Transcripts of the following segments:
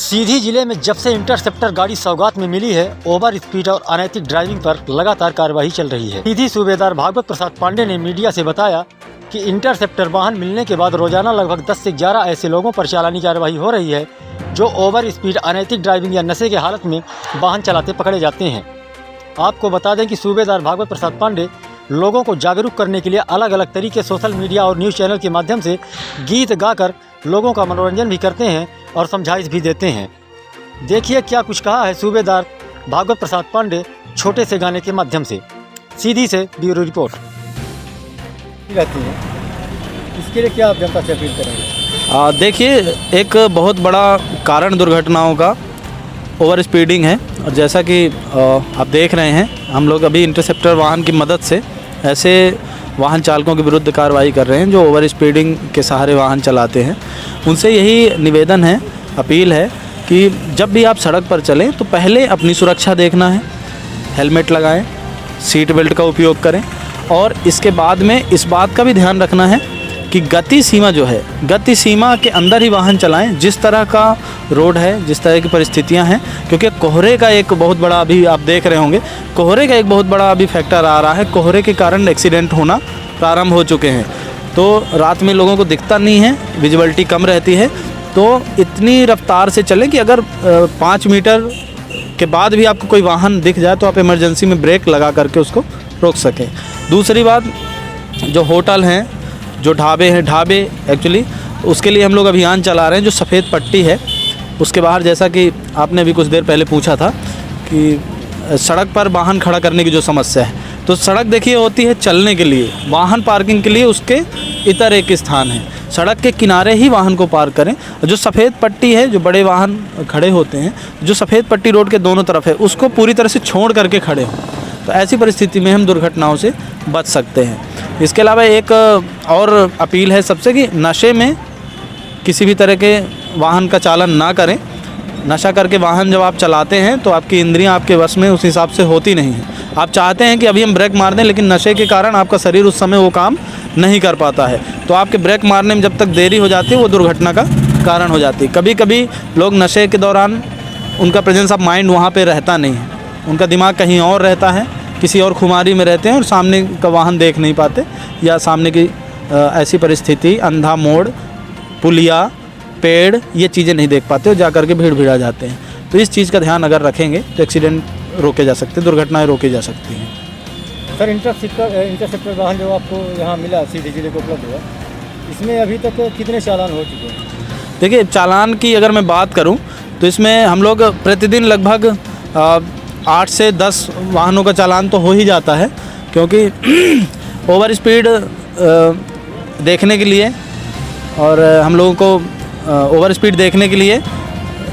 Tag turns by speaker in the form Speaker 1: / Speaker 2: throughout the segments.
Speaker 1: सीधी जिले में जब से इंटरसेप्टर गाड़ी सौगात में मिली है, ओवर स्पीड और अनैतिक ड्राइविंग पर लगातार कार्रवाई चल रही है। सीधी सूबेदार भागवत प्रसाद पांडे ने मीडिया से बताया कि इंटरसेप्टर वाहन मिलने के बाद रोजाना लगभग 10 से 11 ऐसे लोगों पर चालानी कार्रवाई हो रही है जो ओवर स्पीड, अनैतिक ड्राइविंग या नशे की हालत में वाहन चलाते पकड़े जाते हैं। आपको बता दें कि सूबेदार भागवत प्रसाद पांडे लोगों को जागरूक करने के लिए अलग अलग तरीके सोशल मीडिया और न्यूज़ चैनल के माध्यम से गीत गाकर लोगों का मनोरंजन भी करते हैं और समझाइश भी देते हैं। देखिए क्या कुछ कहा है सूबेदार भागवत प्रसाद पांडे छोटे से गाने के माध्यम से। सीधी से ब्यूरो रिपोर्ट रहती है, इसके लिए क्या आप जनता से अपील करेंगे?
Speaker 2: देखिए, एक बहुत बड़ा कारण दुर्घटनाओं का ओवर स्पीडिंग है और जैसा कि आप देख रहे हैं, हम लोग अभी इंटरसेप्टर वाहन की मदद से ऐसे वाहन चालकों के विरुद्ध कार्रवाई कर रहे हैं जो ओवर स्पीडिंग के सहारे वाहन चलाते हैं। उनसे यही निवेदन है, अपील है कि जब भी आप सड़क पर चलें तो पहले अपनी सुरक्षा देखना है, हेलमेट लगाएं, सीट बेल्ट का उपयोग करें और इसके बाद में इस बात का भी ध्यान रखना है कि गति सीमा जो है, गति सीमा के अंदर ही वाहन चलाएं। जिस तरह का रोड है, जिस तरह की परिस्थितियां हैं, क्योंकि कोहरे का एक बहुत बड़ा, अभी आप देख रहे होंगे, कोहरे का एक बहुत बड़ा अभी फैक्टर आ रहा है। कोहरे के कारण एक्सीडेंट होना प्रारंभ हो चुके हैं। तो रात में लोगों को दिखता नहीं है, विजिबिलिटी कम रहती है, तो इतनी रफ्तार से चलें कि अगर 5 मीटर के बाद भी आपको कोई वाहन दिख जाए तो आप इमरजेंसी में ब्रेक लगा करके उसको रोक सकें। दूसरी बात, जो होटल हैं, जो ढाबे हैं, ढाबे एक्चुअली उसके लिए हम लोग अभियान चला रहे हैं। जो सफ़ेद पट्टी है उसके बाहर, जैसा कि आपने अभी कुछ देर पहले पूछा था कि सड़क पर वाहन खड़ा करने की जो समस्या है, तो सड़क देखिए होती है चलने के लिए, वाहन पार्किंग के लिए उसके इतर एक स्थान है। सड़क के किनारे ही वाहन को पार्क करें। जो सफ़ेद पट्टी है, जो बड़े वाहन खड़े होते हैं, जो सफ़ेद पट्टी रोड के दोनों तरफ है, उसको पूरी तरह से छोड़ करके खड़े हों। तो ऐसी परिस्थिति में हम दुर्घटनाओं से बच सकते हैं। इसके अलावा एक और अपील है सबसे कि नशे में किसी भी तरह के वाहन का चालन ना करें। नशा करके वाहन जब आप चलाते हैं तो आपकी इंद्रियां आपके वश में उस हिसाब से होती नहीं हैं। आप चाहते हैं कि अभी हम ब्रेक मार दें, लेकिन नशे के कारण आपका शरीर उस समय वो काम नहीं कर पाता है। तो आपके ब्रेक मारने में जब तक देरी हो जाती है, वो दुर्घटना का कारण हो जाती है। कभी कभी लोग नशे के दौरान उनका प्रेजेंस ऑफ माइंड वहाँ पर रहता नहीं है, उनका दिमाग कहीं और रहता है, किसी और खुमारी में रहते हैं और सामने का वाहन देख नहीं पाते, या सामने की ऐसी परिस्थिति, अंधा मोड़, पुलिया, पेड़, ये चीज़ें नहीं देख पाते और जा कर के भीड़ भिड़ा जाते हैं। तो इस चीज़ का ध्यान अगर रखेंगे तो एक्सीडेंट रोके जा सकते हैं, दुर्घटनाएं रोकी जा सकती हैं।
Speaker 1: सर, इंटरसेप्टर वाहन जो आपको यहाँ मिला, सीधी जिले को उपलब्ध हुआ, इसमें अभी तक कितने चालान हो चुके हैं?
Speaker 2: देखिए, चालान की अगर मैं बात करूँ तो इसमें हम लोग प्रतिदिन लगभग 8 से 10 वाहनों का चालान तो हो ही जाता है, क्योंकि ओवर स्पीड देखने के लिए और हम लोगों को ओवर स्पीड देखने के लिए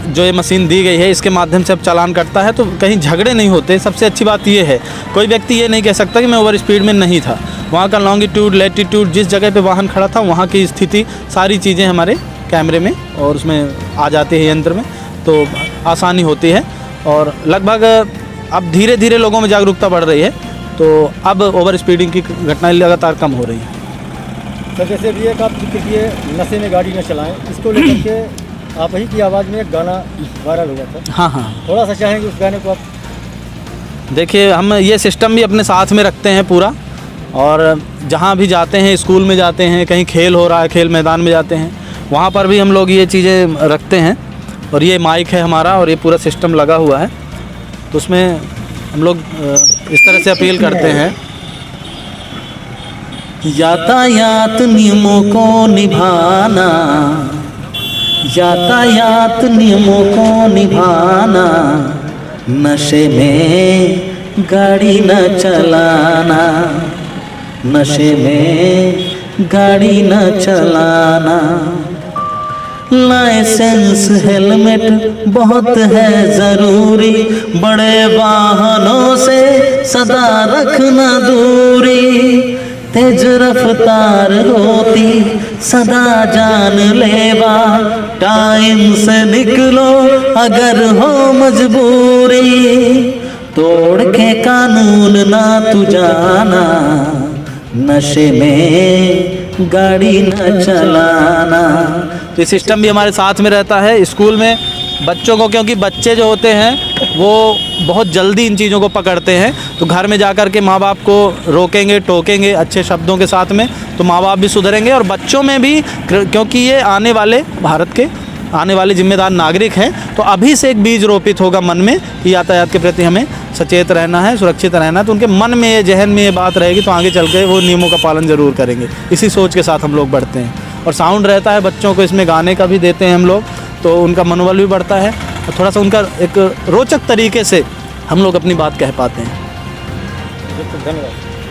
Speaker 2: जो ये मशीन दी गई है, इसके माध्यम से अब चालान कटता है तो कहीं झगड़े नहीं होते। सबसे अच्छी बात ये है, कोई व्यक्ति ये नहीं कह सकता कि मैं ओवर स्पीड में नहीं था। वहाँ का लॉन्गिट्यूड, लैटिट्यूड, जिस जगह पे वाहन खड़ा था वहाँ की स्थिति, सारी चीज़ें हमारे कैमरे में और उसमें आ जाती है यंत्र में, तो आसानी होती है। और लगभग अब धीरे धीरे लोगों में जागरूकता बढ़ रही है, तो अब ओवर स्पीडिंग की घटनाएं लगातार कम हो रही हैं।
Speaker 1: सर, जैसे भी एक आप जिक्र किए नशे में गाड़ी न चलाएं, इसको लेकर के आप ही की आवाज़ में एक गाना वायरल हुआ था।
Speaker 2: हाँ,
Speaker 1: थोड़ा सा चाहेंगे उस गाने को आप?
Speaker 2: देखिए, हम ये सिस्टम भी अपने साथ में रखते हैं पूरा, और जहाँ भी जाते हैं, स्कूल में जाते हैं, कहीं खेल हो रहा है, खेल मैदान में जाते हैं, वहाँ पर भी हम लोग ये चीज़ें रखते हैं। और ये माइक है हमारा और ये पूरा सिस्टम लगा हुआ है, तो उसमें हम लोग इस तरह से अपील करते हैं, यातायात नियमों को निभाना, यातायात नियमों को निभाना, नशे में गाड़ी न चलाना, नशे में गाड़ी न चलाना, लाइसेंस हेलमेट बहुत है ज़रूरी, बड़े वाहनों से सदा रखना दूरी, तेज रफ्तार होती सदा जानलेवा, टाइम से निकलो अगर हो मजबूरी, तोड़ के कानून ना तू जाना, नशे में गाड़ी न चलाना। तो ये सिस्टम भी हमारे साथ में रहता है। स्कूल में बच्चों को, क्योंकि बच्चे जो होते हैं वो बहुत जल्दी इन चीज़ों को पकड़ते हैं, तो घर में जाकर के माँ बाप को रोकेंगे, टोकेंगे अच्छे शब्दों के साथ में, तो माँ बाप भी सुधरेंगे और बच्चों में भी, क्योंकि ये आने वाले भारत के आने वाले जिम्मेदार नागरिक हैं, तो अभी से एक बीज रोपित होगा मन में कि यातायात के प्रति हमें सचेत रहना है, सुरक्षित रहना है, तो उनके मन में, ये जहन में ये बात रहेगी, तो आगे चल के वो नियमों का पालन ज़रूर करेंगे। इसी सोच के साथ हम लोग बढ़ते हैं। और साउंड रहता है बच्चों को, इसमें गाने का भी देते हैं हम लोग, तो उनका मनोबल भी बढ़ता है और थोड़ा सा उनका एक रोचक तरीके से हम लोग अपनी बात कह पाते हैं।
Speaker 1: धन्यवाद।